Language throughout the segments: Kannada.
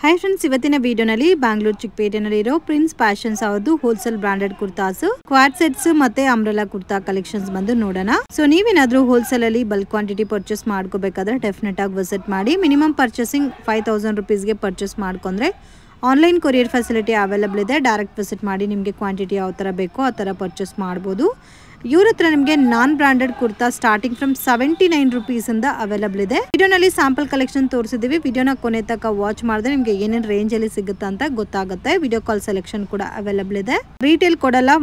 हाय फ्रेंड्स ಇವತ್ತಿನ ವಿಡಿಯೋನಲ್ಲಿ ಬ್ಯಾಂಗ್ಳೂರ್ ಚಿಕ್ಕಪೇಟೆನಲ್ಲಿರೋ ಪ್ರಿನ್ಸ್ ಫ್ಯಾಷನ್ಸ್ ಅವರದು wholesale branded kurtas Quad sets ಮತ್ತೆ ಅಂಬ್ರೆಲಾ ಕುರ್ತಾ ಕಲೆಕ್ಷನ್ಸ್ ಬಂದು ನೋಡೋಣ. ಸೊ ನೀವೇನಾದ್ರೂ ಹೋಲ್ಸೇಲ್ ಅಲ್ಲಿ ಬಲ್ಕ್ ಕ್ವಾಂಟಿಟಿ ಪರ್ಚೇಸ್ ಮಾಡ್ಕೋಬೇಕಾದ್ರೆ ಡೆಫಿನೆಟ್ ಆಗಿ ವಿಸಿಟ್ ಮಾಡಿ. ಮಿನಿಮಮ್ ಪರ್ಚೇಸಿಂಗ್ 5000 ರೂಪೀಸ್ಗೆ ಪರ್ಚೇಸ್ ಮಾಡ್ಕೊಂಡ್ರೆ ಆನ್ಲೈನ್ ಕೊರಿಯರ್ ಫೆಸಿಲಿಟಿ ಅವೈಲೇಬಲ್ ಇದೆ. ಡೈರೆಕ್ಟ್ ವಿಸಿಟ್ ಮಾಡಿ ನಿಮಗೆ ಕ್ವಾಂಟಿಟಿ ಯಾವ ಥರ ಬೇಕೋ ಆ ಥರ ಪರ್ಚೇಸ್ ಮಾಡ್ಬೋದು. ಇವ್ರ ಹತ್ರ ನಿಮಗೆ non branded kurta starting from 79 rupees ಇಂದ ಅವೈಲೇಬಲ್ ಇದೆ. ವಿಡಿಯೋನಲ್ಲಿ ಸ್ಯಾಂಪಲ್ ಕಲೆಕ್ಷನ್ ತೋರಿಸಿದೀವಿ. ವಿಡಿಯೋನ ಕೊನೆ ತನಕ ವಾಚ್ ಮಾಡಿದ್ರೆ ನಿಮಗೆ ಏನೇನು ರೇಂಜ್ ಅಲ್ಲಿ ಸಿಗುತ್ತೆ ಅಂತ ಗೊತ್ತಾಗುತ್ತೆ. ವಿಡಿಯೋ ಕಾಲ್ ಸೆಲೆಕ್ಷನ್ ಕೂಡ ಅವೈಲೇಬಲ್ ಇದೆ. ರಿಟೇಲ್ ಕೊಡಲ್ಲ.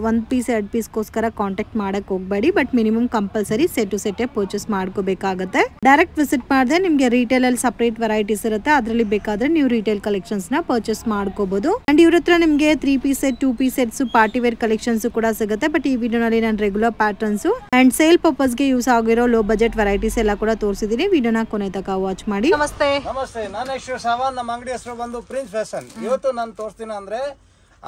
ಒಂದ್ ಪೀಸ್ 2 ಪೀಸ್ಗೋಸ್ಕರ ಕಾಂಟ್ಯಾಕ್ಟ್ ಮಾಡಕ್ ಹೋಗಬೇಡಿ. But minimum compulsory set two set purchase ಮಾಡ್ಕೋಬೇಕಾಗುತ್ತೆ. ಡೈರೆಕ್ಟ್ ವಿಸಿಟ್ ಮಾಡಿದ್ರೆ ನಿಮಗೆ ರಿಟೇಲ್ ಅಲ್ಲಿ ಸಪರೇಟ್ ವೆರೈಟೀಸ್ ಇರುತ್ತೆ. ಅದರಲ್ಲಿ ಬೇಕಾದ್ರೆ ನೀವು ರಿಟೇಲ್ ಕಲೆಕ್ಷನ್ಸ್ ನ ಪರ್ಚೇಸ್ ಮಾಡ್ಕೋಬಹುದು. ಅಂಡ್ ಇವ್ರ ಹತ್ರ ನಿಮಗೆ 3 piece set 2 piece sets party wear collections ಕೂಡ ಸಿಗುತ್ತೆ. ಬಟ್ ಈ ವಿಡಿಯೋನಲ್ಲಿ regular patterns and sale purpose ಗೆ ಯೂಸ್ ಆಗಿರೋ ಲೋ ಬಜೆಟ್ ವೆರೈಟೀಸ್ ಎಲ್ಲ ಕೂಡ ತೋರಿಸಿದೀನಿ. ವಿಡಿಯೋನ ಕೊನೆ ತನಕ ವಾಚ್ ಮಾಡಿ. ನಮಸ್ತೆ. ನಾನು ಯಶು ಸಾವನ್. ನಮ್ಮ ಅಂಗಡಿ ಹೆಸರು ಬಂದು ಪ್ರಿನ್ಸ್ ಫ್ಯಾಷನ್. ಇವತ್ತು ನಾನು ತೋರಿಸ್ತೀನಿ ಅಂದ್ರೆ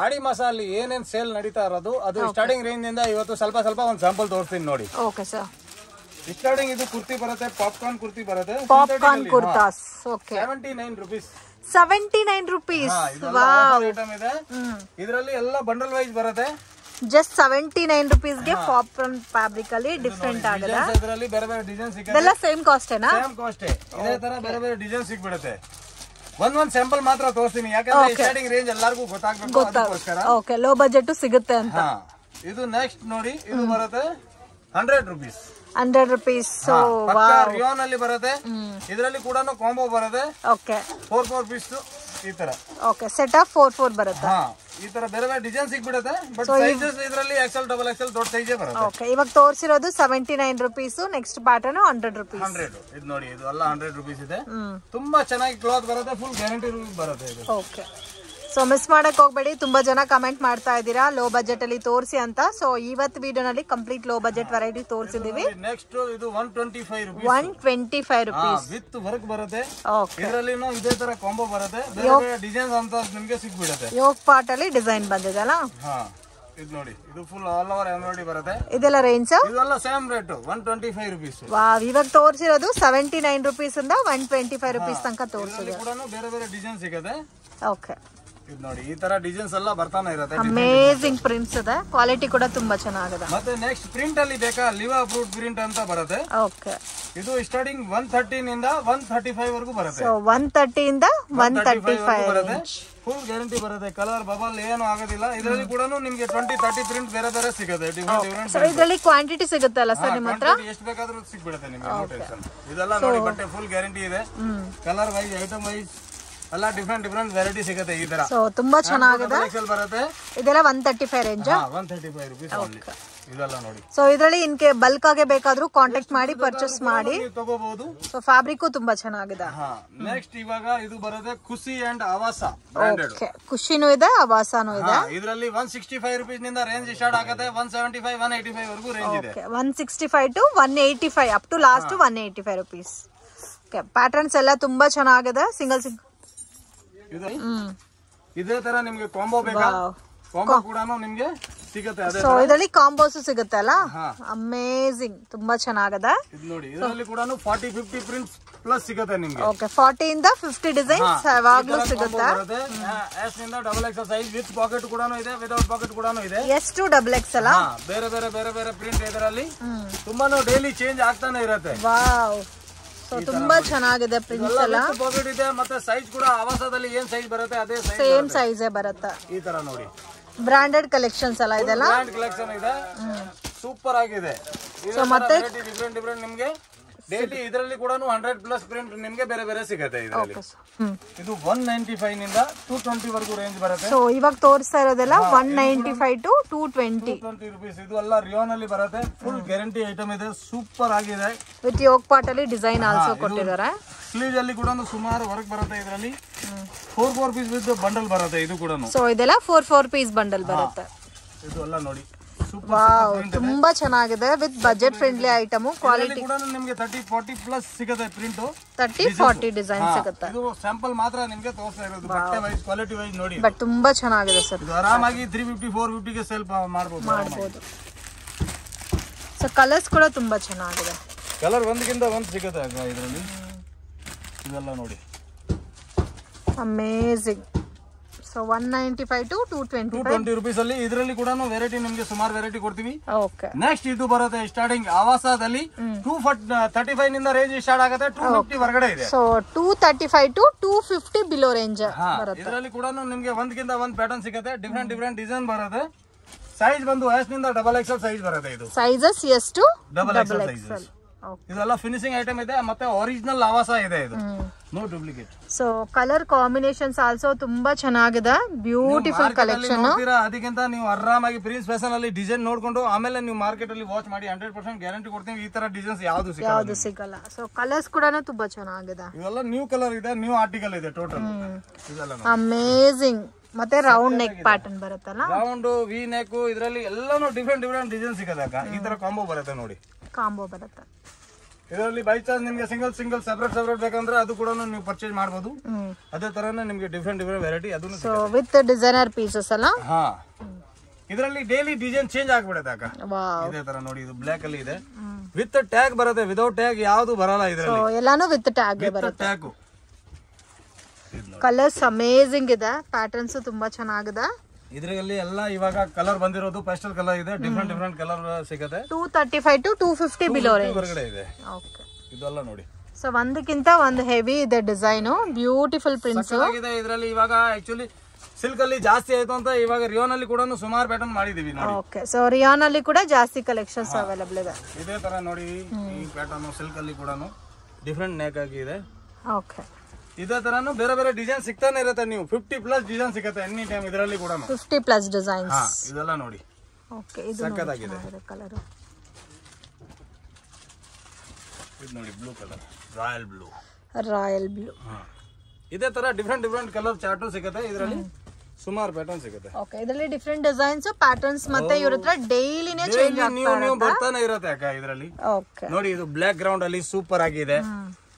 ಆಡಿ ಮಾಸಲ್ಲಿ ಏನೇನ್ ಸೇಲ್ ನಡೀತಾ ಇರೋದು ಅದು ಸ್ಟಾರ್ಟಿಂಗ್ ರೇಂಜ್ ನಿಂದ ಇವತ್ತು ಸ್ವಲ್ಪ ಒಂದು ಸ್ಯಾಂಪಲ್ ತೋರಿಸ್ತೀನಿ ನೋಡಿ. Okay sir. ಸ್ಟಾರ್ಟಿಂಗ್ ಇದು ಕುರ್ತಿ ಬರುತ್ತೆ, ಪಾಪ್ಕಾರ್ನ್ ಕುರ್ತಿ ಬರುತ್ತೆ. Popcorn kurtas. Okay. 79 rupees. 79 rupees. Wow. Item ಇದೆ. ಇದರಲ್ಲಿ ಎಲ್ಲ ಬಂಡಲ್ ವೈಸ್ ಬರುತ್ತೆ. ಜಸ್ಟ್ 79 ರೂಪೀಸ್ ಗೆ ಪಾಪ್ಕಾರ್ನ್ ಫ್ಯಾಬ್ರಿಕ್ ಅಲ್ಲಿ ಡಿಫರೆಂಟ್ ಆಗಿದೆ. ಇದರಲ್ಲಿ ಬೇರೆ ಬೇರೆ ಡಿಸೈನ್ ಸಿಗುತ್ತೆ. ಇದೆಲ್ಲ ಸೇಮ್ ಕಾಸ್ಟ್ ಏನಾ? Same cost. ಇದೇ ತರ ಬೇರೆ ಬೇರೆ ಡಿಸೈನ್ ಸಿಕ್ಬಿಡುತ್ತೆ. ಒಂದ್ ಸ್ಯಾಂಪಲ್ ಮಾತ್ರ ತೋರಿಸ್ತೀನಿ ಯಾಕಂದ್ರೆ ಸ್ಟಾರ್ಟಿಂಗ್ ರೇಂಜ್ ಎಲ್ಲರಿಗೂ ಗೊತ್ತಾಗಬೇಕು ಅದಕ್ಕೋಸ್ಕರ. ಓಕೆ, ಲೋ ಬಜೆಟ್ ಸಿಗುತ್ತೆ ಅಂತ. ಇದು ನೆಕ್ಸ್ಟ್ ನೋಡಿ, ಇದು ಬರುತ್ತೆ 100 rupees. 100 rupees. So wow. Rayon ಅಲ್ಲಿ ಬರುತ್ತೆ. ಇದರಲ್ಲಿ ಕೂಡ ಕಾಂಬೋ ಬರುತ್ತೆ. ಓಕೆ. 4 ಪೀಸ್ ಈ ತರ. ಓಕೆ, ಸೆಟ್ ಆಫ್ 4 ಬರುತ್ತೆ. ಈ ತರ ಬೇರೆ ಬೇರೆ ಡಿಸೈನ್ ಸಿಕ್ಬಿಡುತ್ತೆ. ಬಟ್ ಸೈಜಸ್ ಇದರಲ್ಲಿ XL ಡಬಲ್ XL ದೊಡ್ಡ ಸೈಜೇ ಬರುತ್ತೆ. ಓಕೆ, ಇವಾಗ ತೋರಿಸಿರೋದು 79 ರೂಪೀಸ್. Next pattern 100 rupees. 100. ಇದು ನೋಡಿ, ಇದು ಎಲ್ಲ 100 ರೂಪೀಸ್ ಇದೆ. ತುಂಬಾ ಚೆನ್ನಾಗಿ ಕ್ಲಾತ್ ಬರುತ್ತೆ. ಫುಲ್ ಗ್ಯಾರಂಟಿ ಬರುತ್ತೆ ಇದು. ಓಕೆ. ಸೊ ಮಿಸ್ ಮಾಡಕ್ ಹೋಗ್ಬೇಡಿ. ತುಂಬಾ ಜನ ಕಮೆಂಟ್ ಮಾಡ್ತಾ ಇದ್ದೀರಾ ಲೋ ಬಜೆಟ್ ಅಲ್ಲಿ ತೋರಿಸಿ ಅಂತ. ಸೊ ಇವತ್ತು ವಿಡಿಯೋನಲ್ಲಿ ಕಂಪ್ಲೀಟ್ ಲೋ ಬಜೆಟ್ ವೆರೈಟಿ ತೋರಿಸಿದೀವಿ. ನೆಕ್ಸ್ಟ್ ಇದು 125 ರೂಪೀಸ್. 125 ರೂಪೀಸ್ ವಿತ್ ವರ್ಕ್ ಬರುತ್ತೆ. ಓಕೆ. ಇದರಲ್ಲಿ ಇದೇ ತರ ಕಾಂಬೋ ಬರುತ್ತೆ. ಬೇರೆ ಬೇರೆ ಡಿಸೈನ್ಸ್ ಅಂತ ನಿಮಗೆ ಸಿಕ್ಬಿಡುತ್ತೆ. ಯೋಗ್ ಪಾರ್ಟ್ ಅಲ್ಲಿ ಡಿಸೈನ್ ಬಂದಿದೆ ಅಲ್ಲ. ಇದು ನೋಡಿ, ಇದು ಫುಲ್ ಆಲ್ ಓವರ್ ಎಂಬ್ರಾಯ್ಡರಿ ಬರುತ್ತೆ. ಇದೆಲ್ಲ ರೇಂಜ್ ಇದೆಲ್ಲ ಸೇಮ್ ರೇಟ್ 125 ರೂಪೀಸ್. ವಾವ್. ಇವಾಗ ತೋರಿಸಿರೋದು 79 ರೂಪೀಸ್ ಇಂದ 125 ರೂಪೀಸ್ ತನಕ ತೋರಿಸಿದೆ. ಕೂಡ ಬೇರೆ ಬೇರೆ ಡಿಸೈನ್ ಸಿಗುತ್ತೆ. ಓಕೆ. ಇದು ನೋಡಿ, ಈ ತರ ಡಿಸೈನ್ಸ್ ಎಲ್ಲ ಬರ್ತಾನೆ ಇರುತ್ತೆ. ಅಮೇಜಿಂಗ್ ಪ್ರಿಂಟ್ಸ್ ಇದೆ. ಕ್ವಾಲಿಟಿ ಕೂಡ ತುಂಬಾ ಚೆನ್ನಾಗಿದೆ. ಮತ್ತೆ ನೆಕ್ಸ್ಟ್ ಪ್ರಿಂಟ್ ಅಲ್ಲಿ ಬೇಕಾ ಲಿವ್ ಅಪ್ರೂವ್ಡ್ ಪ್ರಿಂಟ್ ಅಂತ ಬರುತ್ತೆ. ಓಕೆ. ಇದು ಸ್ಟಾರ್ಟಿಂಗ್ 130 ನಿಂದ 135 ವರೆಗೂ ಬರುತ್ತೆ. ಸೊ 130 ಇಂದ 135 ಬರುತ್ತೆ. ಫುಲ್ ಗ್ಯಾರಂಟಿ ಬರುತ್ತೆ. ಕಲರ್ ಬಬಲ್ ಏನು ಆಗೋದಿಲ್ಲ. ಇದರಲ್ಲಿ ಕೂಡ ನಿಮಗೆ 20-30 ಪ್ರಿಂಟ್ ಬೇರೆ ಬೇರೆ ಸಿಗುತ್ತೆ. ಡಿಫರೆಂಟ್. ಸೊ ಇದರಲ್ಲಿ ಕ್ವಾಂಟಿಟಿ ಸಿಗುತ್ತೆ ಅಲ್ಲ ಸರ್ ನಿಮ್ಮ ಹತ್ರ? ಎಷ್ಟು ಬೇಕಾದ್ರೂ ಸಿಕ್ಬಿಡುತ್ತೆ ನಿಮಗೆ. No tension. ಇದೆಲ್ಲ ನೋಡಿ, ಬಟ್ಟೆ ಫುಲ್ ಗ್ಯಾರಂಟಿ ಇದೆ. ಕಲರ್ ವೈಸ್, ಐಟಮ್ ವೈಸ್ ಎಲ್ಲ ಡಿಫರೆಂಟ್ ವೆರೈಟಿ ಸಿಗುತ್ತೆ ಈ ತರ. ಸೊ ತುಂಬಾ ಚೆನ್ನಾಗಿದೆ. ಬರುತ್ತೆ. ಇದೆಲ್ಲ 135 ರೇಂಜ್. 135 rupees only. ಇದೆಲ್ಲ ನೋಡಿ. ಸೊ ಇದರಲ್ಲಿ ಇನ್ಕೆ ಬಲ್ಕ್ ಆಗಿ ಬೇಕಾದ್ರೂ ಕಾಂಟ್ಯಾಕ್ಟ್ ಮಾಡಿ ಪರ್ಚೇಸ್ ಮಾಡಿ ತಗೋಬಹುದು. ಸೊ ಫ್ಯಾಬ್ರಿಕ್ ತುಂಬಾ ಚೆನ್ನಾಗಿದೆ. ನೆಕ್ಸ್ಟ್ ಇವಾಗ ಇದು ಬರುತ್ತೆ ಖುಷಿ ಅಂಡ್ ಆವಾಸ ಬ್ರಾಂಡೆಡ್. ಓಕೆ. ಖುಷಿನೂ ಇದೆ, ಆವಾಸನೂ ಇದೆ. ಇದರಲ್ಲಿ 165 ರೂಪೀಸ್ ನಿಂದ ರೇಂಜ್ ಸ್ಟಾರ್ಟ್ ಆಗುತ್ತೆ. 175 185 ವರೆಗೂ ರೇಂಜ್ ಇದೆ. 165 to 185 up to last 185 rupees. Okay. Patterns ಎಲ್ಲ ತುಂಬಾ ಚೆನ್ನಾಗಿದೆ. ಸಿಂಗಲ್ ಇದೇ ತರ ನಿಮ್ಗೆ ಕಾಂಬೋ ಬೇಕಾ? ಕಾಂಬೋ ಕೂಡ ನಿಮ್ಗೆ ಸಿಗುತ್ತೆ. ಸೊ ಇದರಲ್ಲಿ ಕಾಂಬೋಸ್ ಸಿಗುತ್ತೆ ಅಲ್ಲ. ಅಮೇಜಿಂಗ್. ತುಂಬಾ ಚೆನ್ನಾಗಿದೆ. ಇದು ನೋಡಿ, ಇದರಲ್ಲಿ ಕೂಡ 40-50 ಪ್ರಿಂಟ್ಸ್ ಪ್ಲಸ್ ಸಿಗುತ್ತೆ ನಿಮ್ಗೆ. ಓಕೆ. 40 ಇಂದ 50 ಡಿಸೈನ್ಸ್ ಯಾವಾಗ್ಲೂ ಸಿಗುತ್ತೆ. ಎಸ್ ನಿಂದ double X size with packet ಕೂಡ ಇದೆ, ವಿತೌಟ್ ಪಾಕೆಟ್ ಕೂಡ ಇದೆ. ಎಸ್ ಟು ಡಬಲ್ ಎಕ್ಸ್ ಅಲ್ಲ. ಬೇರೆ ಬೇರೆ ಪ್ರಿಂಟ್ ಇದರಲ್ಲಿ ತುಂಬಾನು ಡೈಲಿ ಚೇಂಜ್ ಆಗ್ತಾನೆ ಇರುತ್ತೆ. ವಾವ್. ಸೊ ತುಂಬಾ ಚೆನ್ನಾಗಿದೆ ಪ್ರಿಂಟ್ಸ್ ಎಲ್ಲ. ಪಾಕೆಟ್ ಇದೆ. ಮತ್ತೆ ಸೈಜ್ ಕೂಡ ಆವಾಸದಲ್ಲಿ ಏನ್ ಸೈಜ್ ಬರುತ್ತೆ ಅದೇ ಸೈಜ್, ಸೇಮ್ ಸೈಜ್ ಬರುತ್ತೆ. ಈ ತರ ನೋಡಿ. ಬ್ರಾಂಡೆಡ್ ಕಲೆಕ್ಷನ್ಸ್ ಅಲ್ಲ ಇದೆಲ್ಲ. ಬ್ರಾಂಡ್ ಕಲೆಕ್ಷನ್ ಇದೆ. ಸೂಪರ್ ಆಗಿದೆ. ಸೊ ಮತ್ತೆ ಡಿಫರೆಂಟ್ ನಿಮ್ಗೆ ಡೈಲಿ ಇದರಲ್ಲಿ ಕೂಡ 100+ ಪ್ರಿಂಟ್ ನಿಮ್ಗೆ ಬೇರೆ ಬೇರೆ ಸಿಗುತ್ತೆ ಇದರಲ್ಲಿ. ಇದು 195 ನಿಂದ 220 ವರೆಗೂ ರೇಂಜ್ ಬರುತ್ತೆ. ಸೊ ಇವಾಗ ತೋರಿಸ್ತಾ ಇರೋದೆಲ್ಲ 195 ಟು 220 ರೂಪೀಸ್. ಇದು ಎಲ್ಲ ರಿಯಾನ್ ಅಲ್ಲಿ ಬರುತ್ತೆ. ಫುಲ್ ಗ್ಯಾರಂಟಿ ಐಟಮ್ ಇದೆ. ಸೂಪರ್ ಆಗಿದೆ. ವಿತ್ ಯೋಗ್ ಪಾರ್ಟ್ ಅಲ್ಲಿ ಡಿಸೈನ್ ಆಲ್ಸೋ ಕೊಟ್ಟಿದ್ದಾರೆ. ಸ್ಲೀವ್ ಅಲ್ಲಿ ಕೂಡ ಸುಮಾರು ವರ್ಕ್ ಬರುತ್ತೆ. ಇದರಲ್ಲಿ 4 ಪೀಸ್ ವಿತ್ ಬಂಡಲ್ ಬರುತ್ತೆ. ಇದು ಕೂಡ ಸೊ ಇದೆಲ್ಲ 4 ಪೀಸ್ ಬಂಡಲ್ ಬರುತ್ತೆ. ಇದು ಎಲ್ಲ ನೋಡಿ. ವಾವ್. ತುಂಬಾ ಚೆನ್ನಾಗಿದೆ. With budget friendly item. Quality ಕೂಡ ನಿಮಗೆ 30-40+ ಸಿಗುತ್ತೆ. ಪ್ರಿಂಟ್ 30-40 ಡಿಸೈನ್ ಸಿಗುತ್ತೆ. ಇದು ಸ್ಯಾಂಪಲ್ ಮಾತ್ರ ನಿಮಗೆ ತೋರಿಸ್ತಾ ಇರೋದು. ಬಟ್ಟೆ ವೈಸ್ ಕ್ವಾಲಿಟಿ ವೈಸ್ ನೋಡಿ. ಬಟ್ ತುಂಬಾ ಚೆನ್ನಾಗಿದೆ ಸರ್. ಇದು ಆರಾಮಾಗಿ 350-450 ಗೆ ಸೇಲ್ ಮಾಡಬಹುದು. ಸೊ ಕಲರ್ಸ್ ಕೂಡ ತುಂಬಾ ಚೆನ್ನಾಗಿದೆ. ಕಲರ್ ಒಂದಕ್ಕಿಂತ ಒಂದು ಸಿಗುತ್ತೆ ಇದರಲ್ಲಿ. ಇದೆಲ್ಲ ನೋಡಿ. ಅಮೇಜಿಂಗ್. ಸೊ 195 to 220 ರೂಪೀಸ್ ಅಲ್ಲಿ. ಇದರಲ್ಲಿ ಕೂಡ ವೆರೈಟಿ ನಿಮ್ಗೆ ಸುಮಾರು ವೆರೈಟಿ ಕೊಡ್ತೀವಿ. ಓಕೆ. ನೆಕ್ಸ್ಟ್ ಇದು ಬರುತ್ತೆ ಸ್ಟಾರ್ಟಿಂಗ್ ಆವಾಸದಲ್ಲಿ 235 ನಿಂದ ರೇಂಜ್ ಸ್ಟಾರ್ಟ್ ಆಗುತ್ತೆ. 250 ಹೊರಗಡೆ ಇದೆ. ಸೊ 235 to 250 ಬಿಲೋ ರೇಂಜ್ ಬರುತ್ತೆ. ಇದರಲ್ಲಿ ಕೂಡ ನಿಮ್ಗೆ ಒಂದ್ಕಿಂತ ಒಂದ್ ಪ್ಯಾಟರ್ನ್ ಸಿಗುತ್ತೆ. ಡಿಫ್ರೆಂಟ್ ಡಿಸೈನ್ ಬರುತ್ತೆ. ಸೈಜ್ ಬಂದು ಎಸ್ ನಿಂದ XXL ಸೈಜ್ ಬರುತ್ತೆ. ಇದು sizes S to XXL sizes. ಇದೆಲ್ಲ ಫಿನಿಶಿಂಗ್ ಐಟಮ್ ಇದೆ ಮತ್ತೆ ಒರಿಜಿನಲ್ ಆವಾಸ ಇದೆ. ಇದು no duplicate. So colour combinations also ತುಂಬಾ ಚೆನ್ನಾಗಿದೆ. Beautiful collection. ಅದಕ್ಕಿಂತ ನೀವು ಆರಾಮಾಗಿ ಪ್ರಿನ್ಸ್ ಫ್ಯಾಷನ್ ಅಲ್ಲಿ ಡಿಸೈನ್ ನೋಡ್ಕೊಂಡು ಆಮೇಲೆ ನೀವು ಮಾರ್ಕೆಟ್ ಅಲ್ಲಿ ವಾಚ್ ಮಾಡಿ 100% ಗ್ಯಾರಂಟಿ ಕೊಡ್ತೀವಿ. ಈ ತರ ಡಿಸೈನ್ಸ್ ಯಾವ್ದು ಸಿಗಲ್ಲ. ಸೊ ಕಲರ್ಸ್ ಕೂಡ ತುಂಬಾ ಚೆನ್ನಾಗಿದೆ. ಇವೆಲ್ಲ ನ್ಯೂ ಕಲರ್ ಇದೆ, ನ್ಯೂ ಆರ್ಟಿಕಲ್ ಇದೆ ಟೋಟಲ್. ಅಮೇಜಿಂಗ್. ಮತ್ತೆ ರೌಂಡ್ ನೆಕ್ ಪ್ಯಾಟರ್ನ್ ಬರುತ್ತಲ್ಲ, ರೌಂಡ್ ವಿ ನೆಕ್. ಇದರಲ್ಲಿ ಎಲ್ಲಾನು ಡಿಫ್ರೆಂಟ್ ಡಿಸೈನ್ ಸಿಗದಕ್ಕ. ಈ ತರ ಕಾಂಬೋ ಬರುತ್ತೆ ನೋಡಿ. ಕಾಂಬೋ ಬರುತ್ತೆ. ಇದರಲ್ಲಿ ಬೈ ಚಾನ್ಸ್ ನಿಮ್ಗೆ ಸಿಂಗಲ್ ಸೆಪರೇಟ್ ಬೇಕಂದ್ರೆ ಅದು ಕೂಡ ನೀವು ಪರ್ಚೇಸ್ ಮಾಡಬಹುದು. ಅದೇ ತರನೇ ನಿಮ್ಗೆ ಡಿಫ್ರೆಂಟ್ ವೆರೈಟಿ ಅದನ್ನು. ಸೊ ವಿತ್ ಡಿಸೈನರ್ ಪೀಸಸ್ ಅಲ್ಲ. ಹಾ, ಇದರಲ್ಲಿ ಡೈಲಿ ಡಿಸೈನ್ ಚೇಂಜ್ ಆಗ್ಬಿಡುತ್ತೆ ಅಕ್ಕ. ಇದೇ ತರ ನೋಡಿ, ಇದು ಬ್ಲಾಕ್ ಅಲ್ಲಿ ಇದೆ. ವಿತ್ ಟ್ಯಾಗ್ ಬರುತ್ತೆ, ವಿದೌಟ್ ಟ್ಯಾಗ್ ಯಾವುದು ಬರಲ್ಲ ಇದರಲ್ಲಿ. ಎಲ್ಲಾನು ವಿತ್ ಟ್ಯಾಗ್ ಬರುತ್ತೆ. ಟ್ಯಾಗ್. ಕಲರ್ಸ್ ಅಮೇಜಿಂಗ್ ಇದೆ. ಪ್ಯಾಟರ್ನ್ಸ್ ತುಂಬಾ ಚೆನ್ನಾಗಿದೆ. ಇದರಲ್ಲಿ ಎಲ್ಲ ಇವಾಗ ಕಲರ್ ಬಂದಿರೋದು ಪೇಸ್ಟಲ್ ಕಲರ್ ಇದೆ. ಡಿಫ್ರೆಂಟ್ ಕಲರ್ ಸಿಗುತ್ತೆ. 235 to 250 ಬಿಲೋ ರೇಂಜ್ ಹೊರಗಡೆ ಇದೆ. ಓಕೆ. ಇದೆಲ್ಲ ನೋಡಿ. ಸೊ ಒಂದಕ್ಕಿಂತ ಒಂದು ಹೆವಿ ಇದೆ ಡಿಸೈನ್. ಬ್ಯೂಟಿಫುಲ್ ಪ್ರಿಂಟ್ಸ್ ಆಗಿದೆ. ಇದರಲ್ಲಿ ಇವಾಗ ಆಕ್ಚುಲಿ ಸಿಲ್ಕ್ ಅಲ್ಲಿ ಜಾಸ್ತಿ ಆಯ್ತು ಅಂತ ಇವಾಗ ರಿಯಾನ್ ಅಲ್ಲಿ ಕೂಡ ಸುಮಾರು ಪ್ಯಾಟರ್ನ್ ಮಾಡಿದೀವಿ ನೋಡಿ. ಓಕೆ. ಸೊ ರಿಯಾನ್ ಅಲ್ಲಿ ಕೂಡ ಜಾಸ್ತಿ ಕಲೆಕ್ಷನ್ಸ್ ಅವೈಲೇಬಲ್ ಇದೆ. ಇದೇ ತರ ನೋಡಿ, ಈ ಪ್ಯಾಟರ್ನ್ ಸಿಲ್ಕ್ ಅಲ್ಲಿ ಕೂಡ ಡಿಫ್ರೆಂಟ್ ನೆಕ್ ಆಗಿದೆ. ಓಕೆ. ಇದೇ ತರಾನು ಬೇರೆ ಡಿಸೈನ್ ಸಿಗ್ತಾನೆ ಇರುತ್ತೆ. ನೀವು 50+ ಡಿಸೈನ್ ಸಿಗುತ್ತೆ ಎನಿ ಟೈಮ್ ಇದರಲ್ಲಿ ಕೂಡ. 50+ ಡಿಸೈನ್ಸ್. ಇದೆಲ್ಲ ನೋಡಿ. ಓಕೆ. ಇದು ಸಕ್ಕತ್ತಾಗಿದೆ ಕಲರ್. ಇದು ನೋಡಿ, ಬ್ಲೂ ಕಲರ್, ರಾಯಲ್ ಬ್ಲೂ. ಇದೇ ತರ ಡಿಫ್ರೆಂಟ್ ಕಲರ್ ಚಾರ್ಟು ಸಿಗುತ್ತೆ. ಇದರಲ್ಲಿ ಸುಮಾರು ಪ್ಯಾಟರ್ನ್ ಸಿಗುತ್ತೆ. ಓಕೆ. ಇದರಲ್ಲಿ ಡಿಫ್ರೆಂಟ್ ಡಿಸೈನ್ಸ್, ಪ್ಯಾಟರ್ನ್ಸ್ ಮತ್ತೆ ಇವ್ರ ಹತ್ರ ಡೈಲಿನೇ ಚೇಂಜ್ ನೀವು ಬರ್ತಾನೆ ಇರುತ್ತೆ ಅಕ್ಕ ಇದರಲ್ಲಿ. ಓಕೆ. ನೋಡಿ, ಇದು ಬ್ಲಾಕ್ ಗ್ರೌಂಡ್ ಅಲ್ಲಿ ಸೂಪರ್ ಆಗಿದೆ.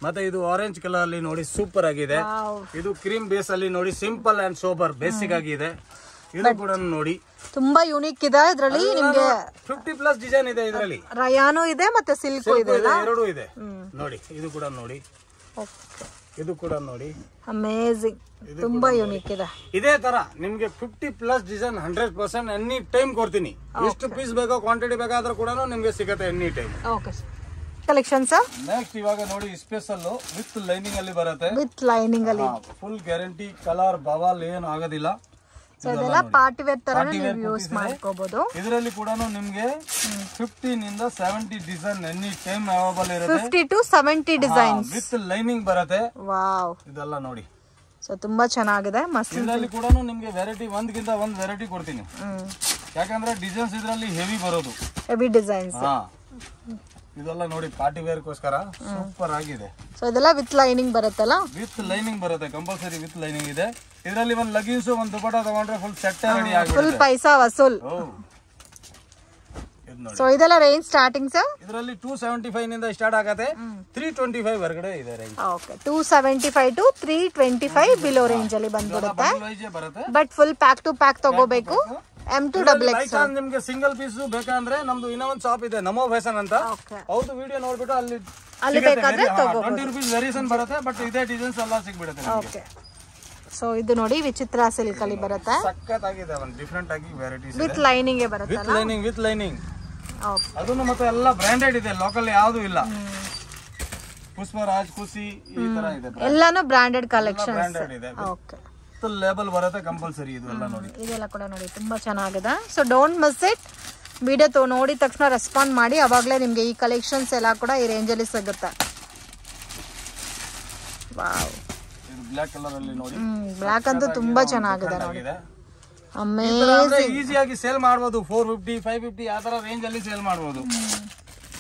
ಮತ್ತೆ ಇದು ಆರೆಂಜ್ ಕಲರ್ ಅಲ್ಲಿ ನೋಡಿ ಸೂಪರ್ ಆಗಿದೆ. ಇದು ಕ್ರೀಮ್ ಬೇಸ್ ಅಲ್ಲಿ ನೋಡಿ ಸಿಂಪಲ್ ಅಂಡ್ ಸೋಬರ್ ಬೇಸಿಕ್ ಆಗಿದೆ. ಇದು ಕೂಡ ನೋಡಿ ತುಂಬಾ ಯೂನಿಕ್ ಇದೆ. ಇದರಲ್ಲಿ ನಿಮ್ಗೆ 50+ ಡಿಸೈನ್ ಇದೆ. ಇದರಲ್ಲಿ ರಯಾನು ಇದೆ ಮತ್ತೆ ಸಿಲ್ಕ್ ಇದೆ, ಎರಡು ಇದೆ ನೋಡಿ. ಇದು ಕೂಡ ನೋಡಿ. ಇದು ಕೂಡ ನೋಡಿ. ಅಮೇಜಿಂಗ್. ತುಂಬಾ ಯೂನಿಕ್ ಇದೆ. ಇದೇ ತರ ನಿಮ್ಗೆ 50+ ಡಿಸೈನ್ 100% ಎನಿ ಟೈಮ್ ಕೊಡ್ತೀನಿ. ಎಷ್ಟು ಪೀಸ್ ಬೇಕೋ ಕ್ವಾಂಟಿಟಿ ಬೇಕಾದ್ರೂ ಕೂಡ ನಿಮ್ಗೆ ಸಿಗುತ್ತೆ any time. Okay. Collections next ಇವಾಗ ನೋಡಿ, ಸ್ಪೆಷಲ್ ವಿತ್ ಲೈನಿಂಗ್ ಅಲ್ಲಿ ಬರುತ್ತೆ. ವಿತ್ ಲೈನಿಂಗ್ ಅಲ್ಲಿ ಫುಲ್ ಗ್ಯಾರಂಟಿ. ಕಲರ್ ಬವಾಲ್ ಏನು ಆಗೋದಿಲ್ಲ. ಸೊ ಇದೆಲ್ಲ ಪಾರ್ಟಿ ವೇರ್ ತರ ನೀವು ಯೂಸ್ ಮಾಡ್ಕೋಬಹುದು. ಇದರಲ್ಲಿ ಕೂಡ ನಿಮ್ಗೆ 50 ನಿಂದ 70 ಡಿಸೈನ್ ಎನಿ ಟೈಮ್ ಅವೈಲೇಬಲ್ ಇರುತ್ತೆ. 50 to 70 ಡಿಸೈನ್ಸ್ ವಿತ್ ಲೈನಿಂಗ್ ಬರುತ್ತೆ. ವಾವ್. ಇದೆಲ್ಲ ನೋಡಿ. ಸೊ ತುಂಬಾ ಚೆನ್ನಾಗಿದೆ. ಮಸ್ತ್. ಇದರಲ್ಲಿ ಕೂಡ ನಿಮ್ಗೆ ವೆರೈಟಿ ಒಂದ್ಗಿಂತ ಒಂದ್ ವೆರೈಟಿ ಕೊಡ್ತೀನಿ. ಯಾಕಂದ್ರೆ ಡಿಸೈನ್ಸ್ ಇದರಲ್ಲಿ ಹೆವಿ ಬರೋದು. Heavy designs. ಇದೆಲ್ಲ ನೋಡಿ, ಪಾರ್ಟಿ ವೇರ್ ಗೋಸ್ಕರ ಸೂಪರ್ ಆಗಿದೆ. ಸೊ ಇದೆಲ್ಲ ವಿತ್ ಲೈನಿಂಗ್ ಬರುತ್ತಲ್ಲ. ವಿತ್ ಲೈನಿಂಗ್ ಬರುತ್ತೆ, ಕಂಪಲ್ಸರಿ ವಿತ್ ಲೈನಿಂಗ್ ಇದೆ. ಇದರಲ್ಲಿ ಒಂದು ಲಗಿನ್ಸ್ ಒಂದು ದುಪಟ್ಟ ತಗೊಂಡ್ರೆ ಫುಲ್ ಸೆಟ್ ರೆಡಿ ಆಗುತ್ತೆ. ಫುಲ್ ಪೈಸಾ ವಸೂಲ್. ಸೊ ಇದೆಲ್ಲ ರೇಂಜ್ ಸ್ಟಾರ್ಟಿಂಗ್ ಸರ್. ಇದರಲ್ಲಿ 275 ನಿಂದ ಸ್ಟಾರ್ಟ್ ಆಗುತ್ತೆ. 325 ಹೊರಗಡೆ ಇದೆ range. Okay. 275 to 325 below range ಅಲ್ಲಿ ಬಂದ್ಬಿಡುತ್ತೆ. But full pack to pack ತಗೋಬೇಕು. M2XX. ನಿಮ್ಗೆ ಸಿಂಗಲ್ ಪೀಸ್ ಬೇಕಂದ್ರೆ ನಮ್ದು ಇನ್ನೊಂದು ಶಾಪ್ ಇದೆ, ನಮೋ ಫ್ಯಾಷನ್ ಅಂತ. ಅವ್ರದ್ದು ವಿಡಿಯೋ ನೋಡ್ಬಿಟ್ಟು ಅಲ್ಲಿ ಬೇಕಾದ್ರೆ 20 ರೂಪೀಸ್ ವೇರಿಯೇಷನ್ ಬರುತ್ತೆ. ಬಟ್ ಇದೇ ಡಿಸೈನ್ಸ್ ಎಲ್ಲ ಸಿಗ್ಬಿಡುತ್ತೆ. ಓಕೆ. ಸೊ ಇದು ನೋಡಿ, ವಿಚಿತ್ರ ಸಿಲ್ಕ್ ಅಲ್ಲಿ ಬರುತ್ತೆ. ಸಕ್ಕತ್ತಾಗಿದೆ. ಒಂದು ಡಿಫರೆಂಟ್ ಆಗಿ ವೆರೈಟೀಸ್ ವಿತ್ ಲೈನಿಂಗ್ ಬರುತ್ತೆ. With lining. ಅದನ್ನು ಮತ್ತೆ ಎಲ್ಲ ಬ್ರಾಂಡೆಡ್ ಇದೆ, ಲೋಕಲ್ ಯಾವುದು ಇಲ್ಲ. ಪುಷ್ಪರಾಜ್, ಖುಷಿ, ಈ ತರ ಇದೆ. ಎಲ್ಲಾನು ಬ್ರಾಂಡೆಡ್ ಕಲೆಕ್ಷನ್ಸ್. ಬ್ರಾಂಡೆಡ್ ಇದೆ. ಓಕೆ. ಲೇಬಲ್ ಬರುತ್ತೆ ಕಂಪಲ್ಸರಿ. ಇದು ಎಲ್ಲ ನೋಡಿ. ಇದೆಲ್ಲ ಕೂಡ ನೋಡಿ ತುಂಬಾ ಚೆನ್ನಾಗಿದೆ. So don't miss it. Video ನೋಡಿದ ತಕ್ಷಣ ರೆಸ್ಪಾಂಡ್ ಮಾಡಿ. ಅವಾಗಲೇ ನಿಮ್ಗೆ ಈ ಕಲೆಕ್ಷನ್ಸ್ ಎಲ್ಲ ಕೂಡ ಈ ರೇಂಜ್ ಅಲ್ಲಿ ಸಿಗುತ್ತೆ. ವಾವ್. ಇದು ಬ್ಲಾಕ್ ಕಲರ್ ಅಲ್ಲಿ ನೋಡಿ. ಬ್ಲಾಕ್ ಅಂತೂ ತುಂಬಾ ಚೆನ್ನಾಗಿದೆ ನೋಡಿ. ಈಸಿಯಾಗಿ ಸೇಲ್ ಮಾಡಬಹುದು. 450, 550 ಆ ತರ ರೇಂಜ್ ಅಲ್ಲಿ ಸೇಲ್ ಮಾಡಬಹುದು.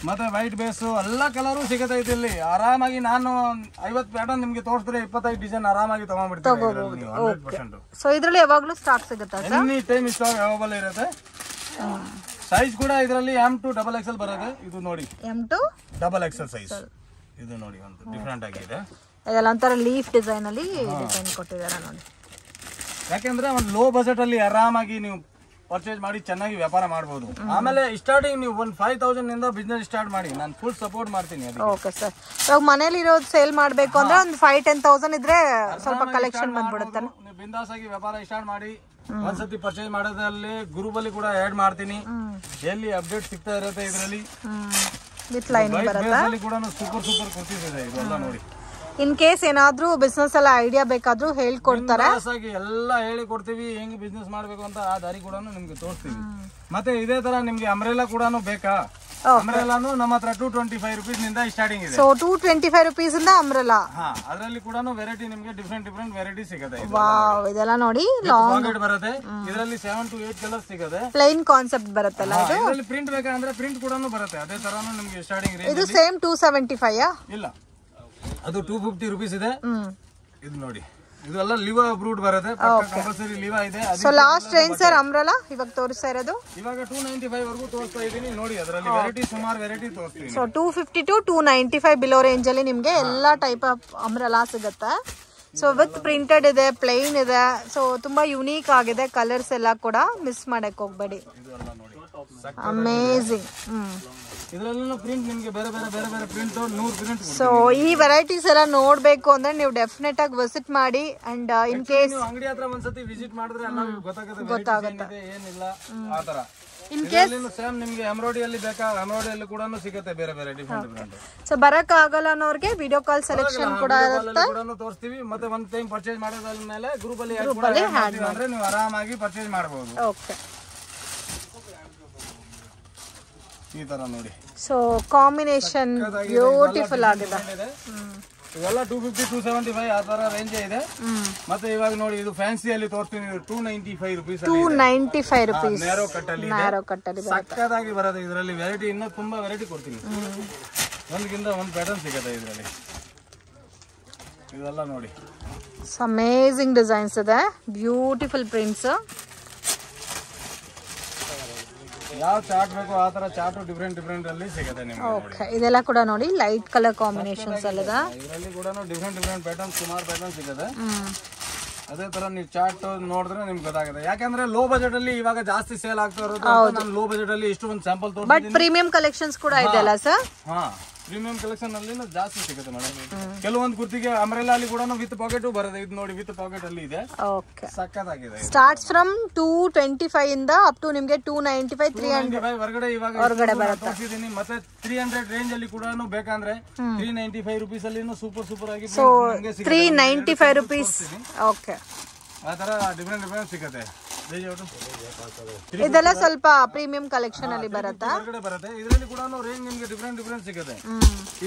ಮತ್ತೆ ವೈಟ್ ಬೇಸ್ ಎಲ್ಲ ಕಲರು ಸಿಗುತ್ತೆ ಇಲ್ಲಿ ಆರಾಮಾಗಿ. ನಾನು 50 ಪ್ಯಾಟರ್ನ್ ನಿಮ್ಗೆ ತೋರಿಸಿದ್ರೆ 25 ಡಿಸೈನ್ ಆರಾಮಾಗಿ ತಗೊಂಡ್ಬಿಡ್ತೀನಿ. 100%. ಸೊ ಇದ್ರಲ್ಲಿ ಯಾವಾಗ್ಲೂ ಸ್ಟಾಕ್ ಸಿಗುತ್ತೆ. ಎನಿ ಟೈಮ್ ಸ್ಟಾಕ್ ಅವೈಲೇಬಲ್ ಇರುತ್ತೆ. ಸೈಜ್ ಕೂಡ ಇದರಲ್ಲಿ M2XXL ಬರುತ್ತೆ. ಇದು ನೋಡಿ, M2XXL ಸೈಜ್. ಇದು ನೋಡಿ, ಒಂದು ಡಿಫರೆಂಟ್ ಆಗಿದೆ. ಇದೆಲ್ಲ ಒಂಥರ ಲೀಫ್ ಡಿಸೈನ್ ಅಲ್ಲಿ ಡಿಸೈನ್ ಕೊಟ್ಟಿದ್ದಾರೆ ನೋಡಿ. ಯಾಕೆಂದ್ರೆ ಒಂದು ಲೋ ಬಜೆಟ್ ಅಲ್ಲಿ ಆರಾಮಾಗಿ ನೀವು ಪರ್ಚೇಸ್ ಮಾಡಿ ಚೆನ್ನಾಗಿ ವ್ಯಾಪಾರ ಮಾಡಬಹುದು. ಆಮೇಲೆ ಸ್ಟಾರ್ಟಿಂಗ್ ನೀವು 5,000 ನಿಂದ ಬಿಸ್ನೆಸ್ ಸ್ಟಾರ್ಟ್ ಮಾಡಿ, ನಾನು ಫುಲ್ ಸಪೋರ್ಟ್ ಮಾಡ್ತೀನಿ. Okay sir. ಇವಾಗ ಮನೇಲಿ ಇರೋದು ಸೇಲ್ ಮಾಡಬೇಕು ಅಂದ್ರೆ ಒಂದು 5-10,000 ಇದ್ರೆ ಸ್ವಲ್ಪ ಕಲೆಕ್ಷನ್ ಬಂದ್ಬಿಡುತ್ತೆ. ನೀವು ಬಿಂದಾಸ್ ಆಗಿ ವ್ಯಾಪಾರ ಸ್ಟಾರ್ಟ್ ಮಾಡಿ. ಒಂದ್ಸತಿ ಪರ್ಚೇಸ್ ಮಾಡೋದ್ರಲ್ಲಿ ಗ್ರೂಪ್ ಅಲ್ಲಿ ಕೂಡ ಆಡ್ ಮಾಡ್ತೀನಿ, ಎಲ್ಲಿ ಅಪ್ಡೇಟ್ ಸಿಗ್ತಾ ಇರುತ್ತೆ. ಇದರಲ್ಲಿ ವಿತ್ ಲೈನಿಂಗ್ ಬರುತ್ತೆ ಕೂಡ ಸೂಪರ್ ಕೊಡ್ತಿದೆ. ಇದೆಲ್ಲ ನೋಡಿ, ಇನ್ ಕೇಸ್ ಏನಾದ್ರೂ ಬಿಸ್ನೆಸ್ ಎಲ್ಲ ಐಡಿಯಾ ಬೇಕಾದ್ರೂ ಹೇಳ್ಕೊಡ್ತಾರೆ. ಎಲ್ಲ ಹೇಳಿ ಕೊಡ್ತೀವಿ, ಹೆಂಗ್ ಬಿಸ್ನೆಸ್ ಮಾಡ್ಬೇಕು ಅಂತ ಆ ದಾರಿ ಕೂಡ ನಿಮ್ಗೆ ತೋರಿಸ್ತೀವಿ. ಮತ್ತೆ ಇದೇ ತರ ನಿಮ್ಗೆ ಅಂಬ್ರೆಲಾ ಕೂಡ ಬೇಕಾ? ಅಂಬ್ರೆಲಾನು ನಮ್ಮ ಹತ್ರ 225 ರೂಪೀಸ್ ನಿಂದ ಸ್ಟಾರ್ಟಿಂಗ್ ಇದೆ. ಸೊ 225 ರೂಪೀಸ್ ಇಂದ ಅಂಬ್ರೆಲಾ. ಅದರಲ್ಲಿ ಕೂಡ ವೆರೈಟಿ ನಿಮ್ಗೆ ಡಿಫ್ರೆಂಟ್ ವೆರೈಟಿ ಸಿಗುತ್ತೆ. ವಾವ್, ಇದೆಲ್ಲ ನೋಡಿ ಲಾಂಗ್ ಬರುತ್ತೆ. ಇದರಲ್ಲಿ 7 to 8 ಕಲರ್ಸ್ ಸಿಗುತ್ತೆ. ಪ್ಲೈನ್ ಕಾನ್ಸೆಪ್ಟ್ ಬರುತ್ತಲ್ಲ ಇದು. ಇದರಲ್ಲಿ ಪ್ರಿಂಟ್ ಬೇಕಾ ಅಂದ್ರೆ ಪ್ರಿಂಟ್ ಕೂಡ ಬರುತ್ತೆ. ಅದೇ ತರಾನು ನಿಮ್ಗೆ ಸ್ಟಾರ್ಟಿಂಗ್ ರೇಂಜ್. ಇದು ಸೇಮ್ 275 ಇಲ್ಲ, ಅದು 250 ರೂಪೀಸ್ ಇದೆ. ಇದು ನೋಡಿ, ಇದೆಲ್ಲ ಲಿವಾ ಬ್ರೂಡ್ ಬರುತ್ತೆ, ಕಂಪಲ್ಸರಿ ಲಿವಾ ಇದೆ. So last range sir umbrella ಇವಾಗ ತೋರಿಸ್ತಾ ಇರೋದು. ಇವಾಗ 295 ವರೆಗೂ ತೋರಿಸ್ತಾ ಇದೀನಿ ನೋಡಿ. ಅದರಲ್ಲಿ ವೆರೈಟಿ ಸುಮಾರು ವೆರೈಟಿ ತೋರಿಸ್ತೀನಿ. ಸೊ 250 to 295 ಬಿಲೋ ರೇಂಜ್ ಅಲ್ಲಿ ನಿಮ್ಗೆ ಎಲ್ಲಾ ಟೈಪ್ ಆಫ್ ಅಂಬ್ರೆಲಾ ಸಿಗುತ್ತೆ. ಸೊ ವಿತ್ ಪ್ರಿಂಟೆಡ್ ಇದೆ, ಪ್ಲೈನ್ ಇದೆ. ಸೊ ತುಂಬಾ ಯುನೀಕ್ ಆಗಿದೆ. ಕಲರ್ಸ್ ಎಲ್ಲ ಕೂಡ ಮಿಸ್ ಮಾಡಕ್ ಹೋಗ್ಬೇಡಿ. ಅಮೇಜಿಂಗ್. ಇದರಲ್ಲೆಲ್ಲ ಪ್ರಿಂಟ್ ನಿಮಗೆ ಬೇರೆ ಪ್ರಿಂಟ್ 100 ಪ್ರಿಂಟ್. ಸೊ ಈ ವೆರೈಟೀಸ್ ಎಲ್ಲ ನೋಡ್ಬೇಕು ಅಂದ್ರೆ ನೀವು ಡೆಫಿನೆಟ್ ಆಗಿ ವಿಸಿಟ್ ಮಾಡಿ. ಅಂಡ್ ಇನ್ ಕೇಸ್ ಅಂಗಡಿ ಹತ್ರ ಒಂದ್ಸತಿ ವಿಸಿಟ್ ಮಾಡಿದ್ರೆ ಎಲ್ಲ ಗೊತ್ತಾಗುತ್ತೆ ಏನಿಲ್ಲ ಆ ತರ. ಇನ್ ಕೇಸ್ ಸೇಮ್ ನಿಮ್ಗೆ ಎಂಬ್ರಾಯ್ಡರಿ ಬೇಕಾ, ಎಂಬ್ರಾಯ್ಡರಿ ಕೂಡ ಸಿಗುತ್ತೆ ಬೇರೆ ಡಿಫ್ರೆಂಟ್. ಸೊ ಬರಕ್ ಆಗಲ್ಲ ಅನ್ನೋರ್ಗೆ ವಿಡಿಯೋ ಕಾಲ್ ಸೆಲೆಕ್ಷನ್ ಕೂಡ ಇರುತ್ತೆ, ತೋರಿಸ್ತೀವಿ. ಮತ್ತೆ ಒಂದ್ ಟೈಮ್ ಪರ್ಚೇಸ್ ಮಾಡೋದ್ಮೇಲೆ ಗ್ರೂಪ್ ಅಲ್ಲಿ ಅಂದ್ರೆ ನೀವು ಆರಾಮಾಗಿ ಪರ್ಚೇಸ್ ಮಾಡಬಹುದು. ಓಕೆ, ಈ ತರ ನೋಡಿ. ಸೊ ಕಾಂಬಿನೇಷನ್ ಬ್ಯೂಟಿಫುಲ್ ಆಗಿದೆ. ಇವೆಲ್ಲ 250 275 ಆ ತರ ರೇಂಜ್ ಇದೆ. ಮತ್ತೆ ಇವಾಗ ನೋಡಿ, ಇದು ಫ್ಯಾನ್ಸಿಯಲ್ಲಿ ತೋರಿಸ್ತೀನಿ. 295 ರೂಪೀಸ್ 295 ರೂಪೀಸ್ ನ್ಯಾರೋ ಕಟ್ ಅಲ್ಲಿ ಸಕ್ಕತ್ತಾಗಿ ಬರುತ್ತೆ. ಇದರಲ್ಲಿ ವೆರೈಟಿ ಇನ್ನೂ ತುಂಬಾ ವೆರೈಟಿ ಕೊಡ್ತೀನಿ. ಒಂದ್ಗಿಂತ ಒಂದ್ ಪ್ಯಾಟರ್ನ್ ಸಿಗುತ್ತೆ ಇದರಲ್ಲಿ. ಇದೆಲ್ಲ ನೋಡಿ, ಅಮೇಜಿಂಗ್ ಡಿಸೈನ್ಸ್ ಇದೆ, ಬ್ಯೂಟಿಫುಲ್ ಪ್ರಿಂಟ್ಸ್. ಯಾವ ಚಾರ್ಟ್ ಬೇಕು ಆ ತರ ಚಾರ್ಟ್ ಡಿಫ್ರೆಂಟ್ ಅಲ್ಲಿ ಸಿಗುತ್ತೆ ನಿಮಗೆ. ಓಕೆ, ಇದೆಲ್ಲ ಕೂಡ ನೋಡಿ ಲೈಟ್ ಕಲರ್ ಕಾಂಬಿನೇಷನ್ಸ್ ಅಲ್ಲದ. ಇದರಲ್ಲಿ ಕೂಡ ಡಿಫ್ರೆಂಟ್ ಪ್ಯಾಟರ್ನ್ ಸುಮಾರು ಪ್ಯಾಟರ್ನ್ ಸಿಗುತ್ತೆ. ಅದೇ ತರ ನೀವು ಚಾರ್ಟ್ ನೋಡಿದ್ರೆ ನಿಮ್ಗೆ ಗೊತ್ತಾಗುತ್ತೆ. ಯಾಕಂದ್ರೆ ಲೋ ಬಜೆಟ್ ಅಲ್ಲಿ ಇವಾಗ ಜಾಸ್ತಿ ಸೇಲ್ ಆಗ್ತಾ ಇರೋದು. ನಾನು ಲೋ ಬಜೆಟ್ ಅಲ್ಲಿ ಇಷ್ಟು ಒಂದು ಸ್ಯಾಂಪಲ್ ತೋರಿಸ್ತೀನಿ. ಬಟ್ ಪ್ರೀಮಿಯಂ ಕಲೆಕ್ಷನ್ಸ್ ಕೂಡ ಇದೆ ಅಲ್ಲ ಸರ್? ಹಾ, ಪ್ರೀಮಿಯಂ ಕಲೆಕ್ಷನ್ ಅಲ್ಲಿ ಜಾಸ್ತಿ ಸಿಗುತ್ತೆ ಮೇಡಮ್. ಕೆಲವೊಂದು ಕುರ್ತಿಗೆ ಅಂಬ್ರೆಲಾ ಅಲ್ಲಿ ಕೂಡ ವಿತ್ ಪಾಕೆಟ್ ಬರುತ್ತೆ. ಇದು ನೋಡಿ, ವಿತ್ ಪಾಕೆಟ್ ಅಲ್ಲಿ ಇದೆ. ಓಕೆ, ಸಕ್ಕತ್ತಾಗಿದೆ. ಸ್ಟಾರ್ಟ್ಸ್ ಫ್ರಮ್ 225 ಇಂದ ಅಪ್ ಟು ನಿಮಗೆ 295 300 ಹೊರಗಡೆ ಇವಾಗ ತೋರಿಸಿದೀನಿ. ಮತ್ತೆ 300 ರೇಂಜ್ ಅಲ್ಲಿ ಕೂಡ ಬೇಕಂದ್ರೆ 395 ರೂಪೀಸ್ ಅಲ್ಲಿ ಸೂಪರ್ ಆಗಿ 395 ರೂಪೀಸ್. ಓಕೆ, ಆ ತರ ಡಿಫ್ರೆಂಟ್ ಸಿಗುತ್ತೆ. ಇದೆಲ್ಲ ಸ್ವಲ್ಪ ಪ್ರೀಮಿಯಂ ಕಲೆಕ್ಷನ್ ಅಲ್ಲಿ ಬರುತ್ತೆ. ಇದರಲ್ಲಿ ಕೂಡ ರೇಂಜ್ ನಿಮಗೆ ಡಿಫ್ರೆಂಟ್ ಸಿಗುತ್ತೆ.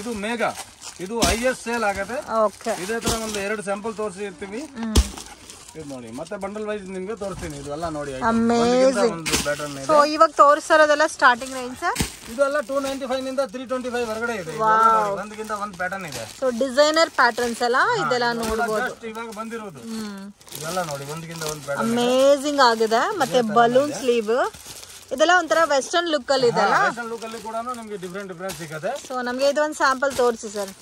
ಇದು ಮೇಘಾ, ಇದು ಹೈಯೆಸ್ಟ್ ಸೇಲ್ ಆಗುತ್ತೆ. ಇದೇ ತರ ಒಂದು 2 ಸ್ಯಾಂಪಲ್ ತೋರಿಸಿ ಇರ್ತೀವಿ. ಇದು ನೋಡಿ, ಮತ್ತೆ ಬಂಡಲ್ ವೈಸ್ ನಿಮ್ಗೆ ತೋರಿಸ್ತೀನಿ. ಇದೆಲ್ಲ ನೋಡಿ, ಸೊ ಇವಾಗ ತೋರಿಸಿರೋದೆಲ್ಲ ಸ್ಟಾರ್ಟಿಂಗ್ ರೇಂಜ್. ಇದೆಲ್ಲ 295 ನಿಂದ 325 ಹೊರಗಡೆ ಇದೆ. ಒಂದಕ್ಕಿಂತ ಒಂದು ಪ್ಯಾಟರ್ನ್ ಇದೆ. ಸೊ ಡಿಸೈನರ್ ಪ್ಯಾಟರ್ನ್ಸ್ ಎಲ್ಲ ಇದೆಲ್ಲ ನೋಡಬಹುದು. ಇವಾಗ ಬಂದಿರೋದು ಇದೆಲ್ಲ ನೋಡಿ, ಒಂದಕ್ಕಿಂತ ಒಂದು ಪ್ಯಾಟರ್ನ್ ಅಮೇಜಿಂಗ್ ಆಗಿದೆ. ಮತ್ತೆ ಬಲೂನ್ ಸ್ಲೀವ್ ಇದೆಲ್ಲ ಒಂಥರ ವೆಸ್ಟರ್ನ್ ಲುಕ್ ಅಲ್ಲಿ ಇದೆ ಅಲ್ಲ? ವೆಸ್ಟರ್ನ್ ಲುಕ್ ಅಲ್ಲಿ ಕೂಡ ನಿಮಗೆ ಡಿಫ್ರೆಂಟ್ ಸಿಗುತ್ತೆ. ಸೊ ನಮಗೆ ಇದೊಂದು ಸ್ಯಾಂಪಲ್ ತೋರಿಸಿ ಸರ್.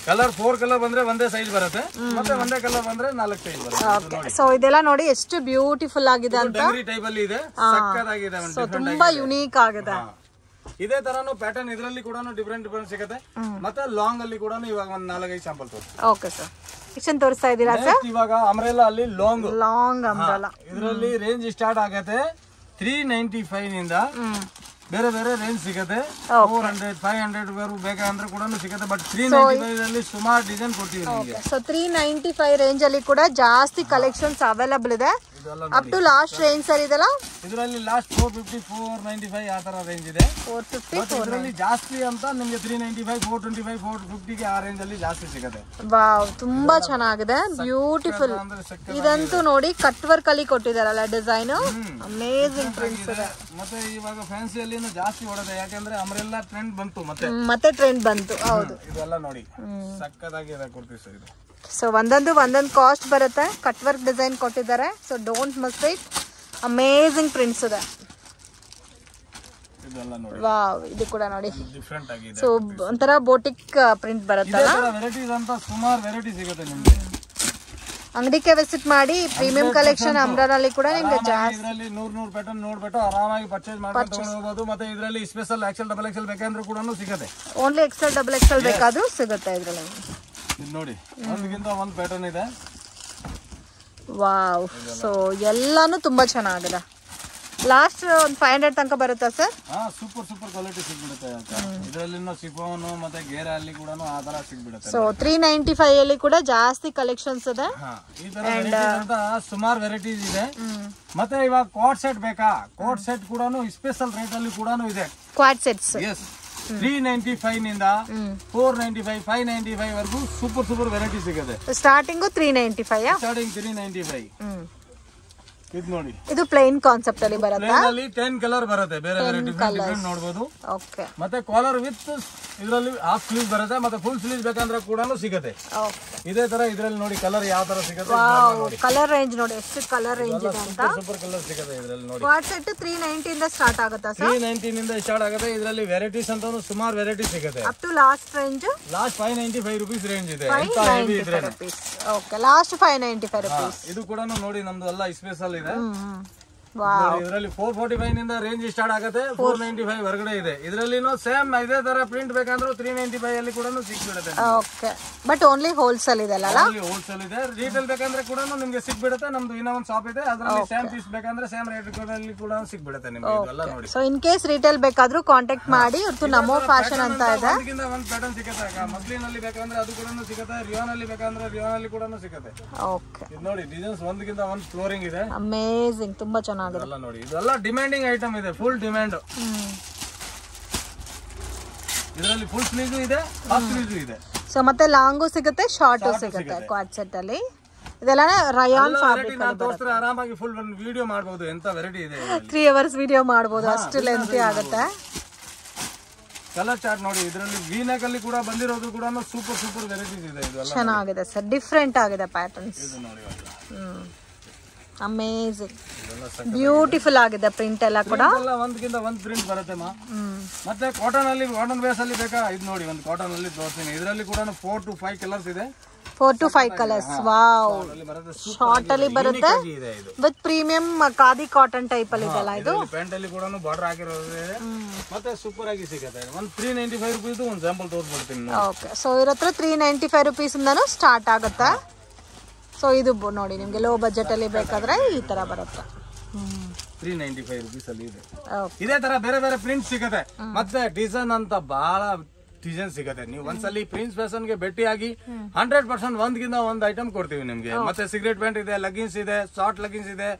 ಕಲರ್ 4 ಕಲರ್ ಬಂದ್ರೆ ಒಂದೇ ಸೈಜ್ ಬರುತ್ತೆ. ಮತ್ತೆ ಒಂದೇ ಕಲರ್ ಬಂದ್ರೆ 4 ಸೈಜ್ ಬರುತ್ತೆ. ಸೊ ಇದೆಲ್ಲ ನೋಡಿ ಎಷ್ಟು ಬ್ಯೂಟಿಫುಲ್ ಆಗಿದೆ ಅಂತ. ಟೈಪ್ ಅಲ್ಲಿ ಇದೆ, ಸಕ್ಕತ್ತಾಗಿದೆ. ತುಂಬಾ ಯುನೀಕ್ ಆಗಿದೆ. ಇದೇ ತರಾನು ಪ್ಯಾಟರ್ನ್ ಇದರಲ್ಲಿ ಕೂಡ ಡಿಫ್ರೆಂಟ್ ಸಿಗುತ್ತೆ. ಮತ್ತೆ ಲಾಂಗ್ ಅಲ್ಲಿ ಕೂಡ ಇವಾಗ ಒಂದು 4-5 ಸ್ಯಾಂಪಲ್ ತೋರಿಸ್ತೀನಿ. ಓಕೆ ಸರ್, ಎಷ್ಟು ತೋರಿಸ್ತಾ ಇದ್ದೀರಾ ಸರ್? ಇವಾಗ ಅಂಬ್ರೆಲಾ ಅಲ್ಲಿ ಲಾಂಗ್ ಅಂಬ್ರೆಲಾ ಇದರಲ್ಲಿ ರೇಂಜ್ ಸ್ಟಾರ್ಟ್ ಆಗುತ್ತೆ 395 ನಿಂದ. ಬೇರೆ ರೇಂಜ್ ಸಿಗುತ್ತೆ. 400 500 ವರೆಗೂ ಬೇಕಂದ್ರೆ ಕೂಡ ಸಿಗುತ್ತೆ. ಬಟ್ 395 ಅಲ್ಲಿ ಸುಮಾರು ಡಿಸೈನ್ ಕೊಡ್ತೀವಿ ನಿಮಗೆ. ಸೊ 395 ರೇಂಜ್ ಅಲ್ಲಿ ಕೂಡ ಜಾಸ್ತಿ ಕಲೆಕ್ಷನ್ಸ್ ಅವೈಲಬಲ್ ಇದೆ. Up to last range sir ಇದೆಲ್ಲ? ಇದರಲ್ಲಿ ಲಾಸ್ಟ್ 450 495 ಆ ತರ ರೇಂಜ್ ಇದೆ. 450 ಇದರಲ್ಲಿ ಜಾಸ್ತಿ ಅಂತ ನಿಮಗೆ 395 425 450 ಗೆ ಆ ರೇಂಜ್ ಅಲ್ಲಿ ಜಾಸ್ತಿ ಸಿಗುತ್ತೆ. ವಾವ್, ತುಂಬಾ ಚೆನ್ನಾಗಿದೆ, ಬ್ಯೂಟಿಫುಲ್. ಇದಂತೂ ನೋಡಿ ಕಟ್ ವರ್ಕ್ ಅಲ್ಲಿ ಕೊಟ್ಟಿದಾರಲ್ಲ ಡಿಸೈನ್, ಅಮೇಜಿಂಗ್ ಪ್ರಿಂಟ್ಸ್ ಇದೆ. ಮತ್ತೆ ಇವಾಗ ಫ್ಯಾನ್ಸಿ ಅಲ್ಲಿ ಜಾಸ್ತಿ ಓಡೋದೆ, ಯಾಕಂದ್ರೆ ಅಂಬ್ರೆಲಾ ಟ್ರೆಂಡ್ ಬಂತು. ಮತ್ತೆ ಟ್ರೆಂಡ್ ಬಂತು. ಹೌದು, ಇದೆಲ್ಲ ನೋಡಿ ಸಕ್ಕತ್ತಾಗಿ ಕೊಡ್ತೀವಿ ಸರ್ ಇದು. ಸೊ ಒಂದೊಂದು ಕಾಸ್ಟ್ ಬರುತ್ತೆ. ಕಟ್ ವರ್ಕ್ ಡಿಸೈನ್ ಕೊಟ್ಟಿದ್ದಾರೆ. So don't miss it. Amazing prints ಇದೆ. ವಾವ್, ಇದು ಕೂಡ ನೋಡಿ ಡಿಫರೆಂಟ್ ಆಗಿದೆ. ಸೊ ಒಂಥರ ಬೋಟಿಕ್ ಪ್ರಿಂಟ್ ಬರುತ್ತಲ್ಲ. ವೆರೈಟೀಸ್ ಅಂತ ಸುಮಾರು ವೆರೈಟಿ ಸಿಗುತ್ತೆ ನಿಮಗೆ. ಅಂಗಡಿಗೆ ವಿಸಿಟ್ ಮಾಡಿ. ಪ್ರೀಮಿಯಂ ಕಲೆಕ್ಷನ್ ಅಂಬ್ರೆಲಾದಲ್ಲಿ ಕೂಡ ನಿಮ್ಗೆ ಜಾಸ್ತಿ ಇದರಲ್ಲಿ 100 ಪ್ಯಾಟರ್ನ್ ನೋಡ್ಬಿಟ್ಟು ಆರಾಮಾಗಿ ಪರ್ಚೇಸ್ ಮಾಡ್ಕೊಂಡು ತಗೊಂಡು ಹೋಗಬಹುದು. ಮತ್ತೆ ಇದರಲ್ಲಿ ಸ್ಪೆಷಲ್ XL XXL ಬೇಕಂದ್ರೂ ಕೂಡ ಸಿಗುತ್ತೆ. ಓನ್ಲಿ XL XXL ಬೇಕಾದ್ರೂ ಸಿಗುತ್ತೆ ಇದರಲ್ಲಿ. ಇದು ನೋಡಿ ಒಂದಕ್ಕಿಂತ ಒಂದು ಪ್ಯಾಟರ್ನ್ ಇದೆ. ವಾವ್, ಸೊ ಎಲ್ಲಾನು ತುಂಬಾ ಚೆನ್ನಾಗಿದೆ. ಲಾಸ್ಟ್ ಒಂದು 500 ತನಕ ಬರುತ್ತಾ ಸರ್? Super quality ಸಿಗ್ಬಿಡುತ್ತೆ. ಇದರಲ್ಲಿ ಶಿಫಾನ್ ಮತ್ತೆ ಗೇರ ಅಲ್ಲಿ ಕೂಡ ಆ ತರ ಸಿಗ್ಬಿಡುತ್ತೆ. ಸೊ 395 ಅಲ್ಲಿ ಕೂಡ ಜಾಸ್ತಿ ಕಲೆಕ್ಷನ್ಸ್ ಇದೆ. ಈ ತರ ಸುಮಾರು ವೆರೈಟೀಸ್ ಇದೆ. ಮತ್ತೆ ಇವಾಗ ಕೋಟ್ ಸೆಟ್ ಬೇಕಾ? ಕೋಟ್ ಸೆಟ್ ಕೂಡ ಸ್ಪೆಷಲ್ ರೇಟ್ ಅಲ್ಲಿ ಕೂಡ ಇದೆ. ಕ್ವಾಡ್ ಸೆಟ್ಸ್ 395 ನಿಂದ 495 595 ವರೆಗೂ ಸೂಪರ್ ವೆರೈಟಿ ಸಿಗುತ್ತೆ. Starting 395 starting 395. ಇದು ನೋಡಿ, ಇದು ಪ್ಲೇನ್ ಕಾನ್ಸೆಪ್ಟ್ ಅಲ್ಲಿ ಬರುತ್ತೆ. ಪ್ಲೇನ್ ಅಲ್ಲಿ 10 ಕಲರ್ ಬರುತ್ತೆ. ಬೇರೆ ಬೇರೆ ಡಿಫರೆಂಟ್ ನೋಡಬಹುದು. ಓಕೆ. ಮತ್ತೆ ಕಾಲರ್ ವಿತ್ ಇದರಲ್ಲಿ ಹಾಫ್ ಸ್ಲೀವ್ ಬರುತ್ತೆ. ಮತ್ತೆ ಫುಲ್ ಸ್ಲೀವ್ ಬೇಕಂದ್ರೆ ಕೂಡ ಸಿಗುತ್ತೆ. ಇದೇ ತರ ಇದರಲ್ಲಿ ನೋಡಿ ಕಲರ್ ಯಾವ ತರ ಸಿಗುತ್ತೆ. ಕಲರ್ ರೇಂಜ್ ನೋಡಿ ಎಷ್ಟು ಕಲರ್ ರೇಂಜ್ ಇದೆ ಅಂತ. ಸೂಪರ್ ಕಲರ್ ಸಿಗುತ್ತೆ ಇದರಲ್ಲಿ ನೋಡಿ. ಕ್ವಾಡ್ ಸೆಟ್ 390 ಇಂದ ಸ್ಟಾರ್ಟ್ ಆಗುತ್ತಾ ಸರ್? 390 ನಿಂದ ಸ್ಟಾರ್ಟ್ ಆಗುತ್ತೆ. ಇದರಲ್ಲಿ ವೆರೈಟೀಸ್ ಅಂತ ಸುಮಾರು ವೆರೈಟಿ ಸಿಗುತ್ತೆ. Up to last range last 595 rupees range ಇದೆ. Okay, last 595 rupees. ಇದು ಕೂಡ ನೋಡಿ ನಮ್ದು ಎಲ್ಲ ಸ್ಪೆಷಲ್ ಇದೆ. ವಾವ್, ಇದರಲ್ಲಿ 445 ನಿಂದ ರೇಂಜ್ ಸ್ಟಾರ್ಟ್ ಆಗುತ್ತೆ. 495 ಹೊರಗಡೆ ಇದೆ. ಇದರಲ್ಲಿ ಸೇಮ್ ಇದೇ ತರ ಪ್ರಿಂಟ್ ಬೇಕಂದ್ರೆ 395 ಅಲ್ಲಿ ಕೂಡ ಸಿಕ್ಬಿಡುತ್ತೆ. ಓಕೆ, ಬಟ್ ಓನ್ಲಿ ಹೋಲ್ಸೇಲ್ ಇದೆ ಅಲ್ಲ? ಹೋಲ್ಸೇಲ್ ಇದೆ. ರೀಟೇಲ್ ಬೇಕಂದ್ರೆ ಕೂಡ ನಿಮ್ಗೆ ಸಿಕ್ಬಿಡುತ್ತೆ. ನಮ್ದು ಇನ್ನೂ ಒಂದು ಶಾಪ್ ಇದೆ, ಅದರಲ್ಲಿ ಸೇಮ್ ಪೀಸ್ ಬೇಕಂದ್ರೆ ಸೇಮ್ ರೇಟ್ ಕೂಡ ಸಿಕ್ಬಿಡುತ್ತೆ ನಿಮ್ಗೆ. ಇದೆಲ್ಲ ನೋಡಿ. ಸೊ ಇನ್ ಕೇಸ್ ರೀಟೇಲ್ ಬೇಕಾದ್ರೂ ಕಾಂಟ್ಯಾಕ್ಟ್ ಮಾಡಿ. ಇತ್ತು ನಮೋ ಫ್ಯಾಷನ್ ಅಂತ ಇದೆ. ಅದಕ್ಕಿಂತ ಒಂದು ಪ್ಯಾಟರ್ನ್ ಸಿಗುತ್ತೆ. ಮಸ್ಲಿನಲ್ಲಿ ಬೇಕಂದ್ರೆ ಅದು ಕೂಡ ಸಿಗುತ್ತೆ. ರಿಯಾನ್ ಅಲ್ಲಿ ಬೇಕಂದ್ರೆ ರಿಯಾನ್ ಅಲ್ಲಿ ಕೂಡ ಸಿಗುತ್ತೆ. ಓಕೆ, ಇದು ನೋಡಿ ಡಿಸೈನ್ಸ್ ಒಂದಕ್ಕಿಂತ ಒಂದು ಫ್ಲೋರಿಂಗ್ ಇದೆ. ಅಮೇಜಿಂಗ್, ತುಂಬಾ ಚೆನ್ನಾಗಿದೆ. ಎಲ್ಲ ನೋಡಿ, ಇದೆಲ್ಲ ಡಿಮ್ಯಾಂಡಿಂಗ್ ಐಟಮ್ ಇದೆ. Full demand. ಇದರಲ್ಲಿ ಫುಲ್ ಸ್ಲೀವ್ ಇದೆ, ಹಾಫ್ ಸ್ಲೀವ್ ಇದೆ. ಸೊ ಮತ್ತೆ ಲಾಂಗು ಸಿಗುತ್ತೆ, ಶಾರ್ಟು ಸಿಗುತ್ತೆ ಕ್ವಾಡ್ ಸೆಟ್ ಅಲ್ಲಿ. ಇದೆಲ್ಲ ರಯಾನ್ ಫ್ಯಾಬ್ರಿಕ್ ನಾನು ತೋರಿಸಿದ್ರೆ ಆರಾಮಾಗಿ ಫುಲ್ ಒಂದು ವಿಡಿಯೋ ಮಾಡಬಹುದು. ಎಂತ ವೆರೈಟಿ ಇದೆ. 3 ಅವರ್ಸ್ ವಿಡಿಯೋ ಮಾಡಬಹುದು, ಅಷ್ಟು ಲೆಂತಿ ಆಗುತ್ತೆ. ಕಲರ್ ಚಾರ್ಟ್ ನೋಡಿ. ಇದರಲ್ಲಿ ವಿ-ನೆಕ್ ಅಲ್ಲಿ ಕೂಡ ಬಂದಿರೋದು ಕೂಡ ಸೂಪರ್ ವೆರೈಟೀಸ್ ಇದೆ. ಇದೆಲ್ಲ ಚೆನ್ನಾಗಿದೆ ಸರ್, ಡಿಫ್ರೆಂಟ್ ಆಗಿದೆ ಪ್ಯಾಟರ್ನ್ಸ್. ಇದು ನೋಡಿ, ಅಮೇಜಿಂಗ್, ಬ್ಯೂಟಿಫುಲ್ ಆಗಿದೆ ಪ್ರಿಂಟ್ ಎಲ್ಲ ಕೂಡ. ಒಂದಕ್ಕಿಂತ ಒಂದು ಪ್ರಿಂಟ್ ಬರುತ್ತೆ. ಮತ್ತೆ ಕಾಟನ್ ಅಲ್ಲಿ, ಕಾಟನ್ ಬೇಸ್ ಅಲ್ಲಿ ಬೇಕಾ? ಇದು ನೋಡಿ, ಒಂದು ಕಾಟನ್ ಅಲ್ಲಿ ತೋರಿಸ್ತೀನಿ. ಇದರಲ್ಲಿ ಕೂಡ 4 to 5 ಕಲರ್ಸ್ ಇದೆ. 4 to 5 ಕಲರ್ಸ್. ವಾವ್, ಶಾರ್ಟ್ ಅಲ್ಲಿ ಬರುತ್ತೆ with premium khadi cotton type ಅಲ್ಲಿ ಇದೆಲ್ಲ. ಇದು ಪ್ಯಾಂಟ್ ಅಲ್ಲಿ ಕೂಡ ಬಾರ್ಡರ್ ಹಾಕಿರೋದು ಇದೆ. ಮತ್ತೆ ಸೂಪರ್ ಆಗಿ ಸಿಗುತ್ತೆ. ಒಂದು 395 ರೂಪೀಸ್ ಒಂದು ಸ್ಯಾಂಪಲ್ ತೋರಿಸ್ಬಿಡ್ತೀನಿ. ಓಕೆ, ಸೊ ಇವ್ರ ಹತ್ರ 395 ರೂಪೀಸ್ ಇಂದಾನು ಸ್ಟಾರ್ಟ್ ಆಗುತ್ತೆ. ಸೊ ಇದು ನೋಡಿ, ನಿಮ್ಗೆ ಲೋ ಬಜೆಟ್ ಅಲ್ಲಿ ಬೇಕಾದ್ರೆ ಈ ತರ ಬರುತ್ತೆ. 395 ರೂಪೀಸ್ ಅಲ್ಲಿ ಇದೆ. ಇದೇ ತರ ಬೇರೆ ಬೇರೆ ಪ್ರಿಂಟ್ ಸಿಗುತ್ತೆ. ಮತ್ತೆ ಡಿಸೈನ್ ಅಂತ ಬಹಳ ಡಿಸೈನ್ ಸಿಗುತ್ತೆ. ನೀವು ಒಂದ್ಸಲಿ ಪ್ರಿನ್ಸ್ ಫ್ಯಾಷನ್ ಗೆ ಭೇಟಿಯಾಗಿ 100% ಒಂದ್ಗಿಂತ ಒಂದು ಐಟಮ್ ಕೊಡ್ತೀವಿ ನಿಮ್ಗೆ. ಮತ್ತೆ ಸಿಗರೇಟ್ ಪ್ಯಾಂಟ್ ಇದೆ, ಲಗಿನ್ಸ್ ಇದೆ, ಶಾರ್ಟ್ ಲಗಿನ್ಸ್ ಇದೆ,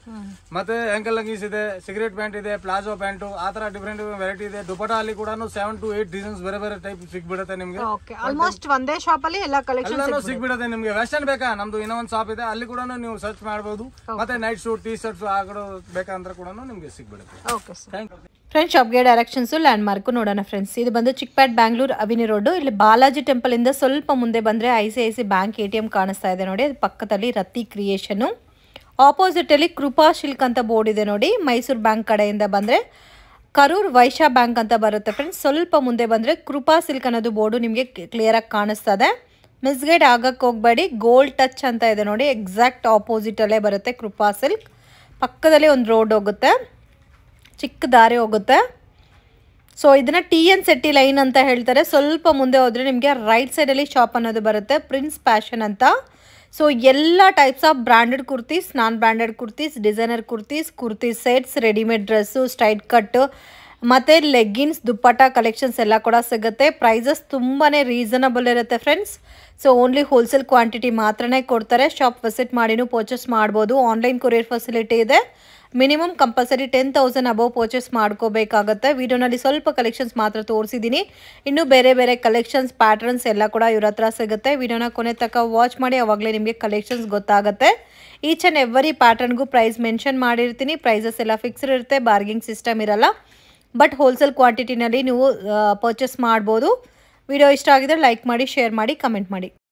ಮತ್ತೆ ಆಂಕಲ್ ಲಗಿನ್ಸ್ ಇದೆ, ಸಿಗರೇಟ್ ಪ್ಯಾಂಟ್ ಇದೆ, ಪ್ಲಾಜೋ ಪ್ಯಾಂಟ್, ಆ ತರ ಡಿಫ್ರೆಂಟ್ ವೆರೈಟಿ ಇದೆ. ದುಪಟ್ಟಾ ಅಲ್ಲಿ ಕೂಡ 7 to 8 ಡಿಸೈನ್ಸ್ ಬೇರೆ ಬೇರೆ ಟೈಪ್ ಸಿಗ್ಬಿಡುತ್ತೆ ನಿಮ್ಗೆ. ಆಲ್ಮೋಸ್ಟ್ ಒಂದೇ ಶಾಪ್ ಅಲ್ಲಿ ಎಲ್ಲ ಕಲೆಕ್ಷನ್ ಸಿಗ್ಬಿಡುತ್ತೆ ನಿಮ್ಗೆ. ವೆಸ್ಟರ್ನ್ ಬೇಕಾ? ನಮ್ದು ಇನ್ನೂ ಒಂದು ಶಾಪ್ ಇದೆ, ಅಲ್ಲಿ ಕೂಡ ನೀವು ಸರ್ಚ್ ಮಾಡಬಹುದು. ಮತ್ತೆ ನೈಟ್ ಸೂಟ್, ಟೀ ಶರ್ಟ್ಸ್ ಆಗೋ ಬೇಕಂದ್ರೆ ಕೂಡ ನಿಮ್ಗೆ ಸಿಗ್ಬಿಡುತ್ತೆ. Okay sir, thank you. Friends, ಶಾಪ್ಗೆ ಡೈರೆಕ್ಷನ್ಸು ಲ್ಯಾಂಡ್ ಮಾರ್ಕು ನೋಡೋಣ ಫ್ರೆಂಡ್ಸ್. ಇದು ಬಂದು ಚಿಕ್ಪೇಟ್ ಬ್ಯಾಂಗ್ಳೂರ್ ಅವಿನಿ ರೋಡ್. ಇಲ್ಲಿ ಬಾಲಾಜಿ ಟೆಂಪಲ್ ಇಂದ ಸ್ವಲ್ಪ ಮುಂದೆ ಬಂದರೆ ICICI ಬ್ಯಾಂಕ್ ATM ಕಾಣಿಸ್ತಾ ಇದೆ ನೋಡಿ. ಅದು ಪಕ್ಕದಲ್ಲಿ ರತಿ ಕ್ರಿಯೇಷನು, ಆಪೋಸಿಟ್ ಅಲ್ಲಿ ಕೃಪಾ ಶಿಲ್ಕ್ ಅಂತ ಬೋರ್ಡ್ ಇದೆ ನೋಡಿ. ಮೈಸೂರು ಬ್ಯಾಂಕ್ ಕಡೆಯಿಂದ ಬಂದರೆ ಕರೂರ್ ವೈಶ್ಯ ಬ್ಯಾಂಕ್ ಅಂತ ಬರುತ್ತೆ ಫ್ರೆಂಡ್ಸ್. ಸ್ವಲ್ಪ ಮುಂದೆ ಬಂದರೆ ಕೃಪಾ ಸಿಲ್ಕ್ ಅನ್ನೋದು ಬೋರ್ಡು ನಿಮಗೆ ಕ್ಲಿಯರಾಗಿ ಕಾಣಿಸ್ತದೆ. ಮಿಸ್ಗೈಡ್ ಆಗಕ್ಕೆ ಹೋಗಬೇಡಿ. ಗೋಲ್ಡ್ ಟಚ್ ಅಂತ ಇದೆ ನೋಡಿ, ಎಕ್ಸಾಕ್ಟ್ ಆಪೋಸಿಟಲ್ಲೇ ಬರುತ್ತೆ ಕೃಪಾ ಸಿಲ್ಕ್. ಪಕ್ಕದಲ್ಲಿ ಒಂದು ರೋಡ್ ಹೋಗುತ್ತೆ, ಚಿಕ್ಕ ದಾರಿ ಹೋಗುತ್ತೆ. ಸೊ ಇದನ್ನು TN Setty ಲೈನ್ ಅಂತ ಹೇಳ್ತಾರೆ. ಸ್ವಲ್ಪ ಮುಂದೆ ಹೋದರೆ ನಿಮಗೆ ರೈಟ್ ಸೈಡಲ್ಲಿ ಶಾಪ್ ಅನ್ನೋದು ಬರುತ್ತೆ, ಪ್ರಿನ್ಸ್ ಫ್ಯಾಷನ್ ಅಂತ. ಸೊ ಎಲ್ಲ types of branded kurtis, non branded kurtis, designer kurtis, kurti sets, readymade dress, straight cut, ಮತ್ತು ಲೆಗ್ಗಿನ್ಸ್, ದುಪ್ಪಟ್ಟ ಕಲೆಕ್ಷನ್ಸ್ ಎಲ್ಲ ಕೂಡ ಸಿಗುತ್ತೆ. ಪ್ರೈಸಸ್ ತುಂಬಾ ರೀಸನಬಲ್ ಇರುತ್ತೆ friends. So only wholesale quantity ಮಾತ್ರನೇ ಕೊಡ್ತಾರೆ. ಶಾಪ್ ವಿಸಿಟ್ ಮಾಡಿನೂ ಪರ್ಚೇಸ್ ಮಾಡ್ಬೋದು. ಆನ್ಲೈನ್ ಕೊರಿಯರ್ ಫೆಸಿಲಿಟಿ ಇದೆ. ಮಿನಿಮಮ್ ಕಂಪಲ್ಸರಿ 10,000 ಅಬವ್ ಪರ್ಚೇಸ್ ಮಾಡ್ಕೋಬೇಕಾಗತ್ತೆ. ವಿಡಿಯೋನಲ್ಲಿ ಸ್ವಲ್ಪ ಕಲೆಕ್ಷನ್ಸ್ ಮಾತ್ರ ತೋರಿಸಿದ್ದೀನಿ. ಇನ್ನು ಬೇರೆ ಬೇರೆ ಕಲೆಕ್ಷನ್ಸ್, ಪ್ಯಾಟರ್ನ್ಸ್ ಎಲ್ಲ ಕೂಡ ಇವ್ರ ಹತ್ರ ಸಿಗುತ್ತೆ. ವಿಡಿಯೋನ ಕೊನೆ ತನಕ ವಾಚ್ ಮಾಡಿ, ಅವಾಗಲೇ ನಿಮಗೆ ಕಲೆಕ್ಷನ್ಸ್ ಗೊತ್ತಾಗುತ್ತೆ. ಈಚ್ ಆ್ಯಂಡ್ ಎವ್ರಿ ಪ್ಯಾಟರ್ನ್ಗೂ ಪ್ರೈಸ್ ಮೆನ್ಷನ್ ಮಾಡಿರ್ತೀನಿ. ಪ್ರೈಸಸ್ ಎಲ್ಲ ಫಿಕ್ಸ್ಡ್ ಇರುತ್ತೆ, ಬಾರ್ಗಿಂಗ್ ಸಿಸ್ಟಮ್ ಇರಲ್ಲ. ಬಟ್ ಹೋಲ್ಸೇಲ್ ಕ್ವಾಂಟಿಟಿನಲ್ಲಿ ನೀವು ಪರ್ಚೇಸ್ ಮಾಡ್ಬೋದು. ವಿಡಿಯೋ ಇಷ್ಟ ಆಗಿದ್ರೆ ಲೈಕ್ ಮಾಡಿ, ಶೇರ್ ಮಾಡಿ, ಕಮೆಂಟ್ ಮಾಡಿ.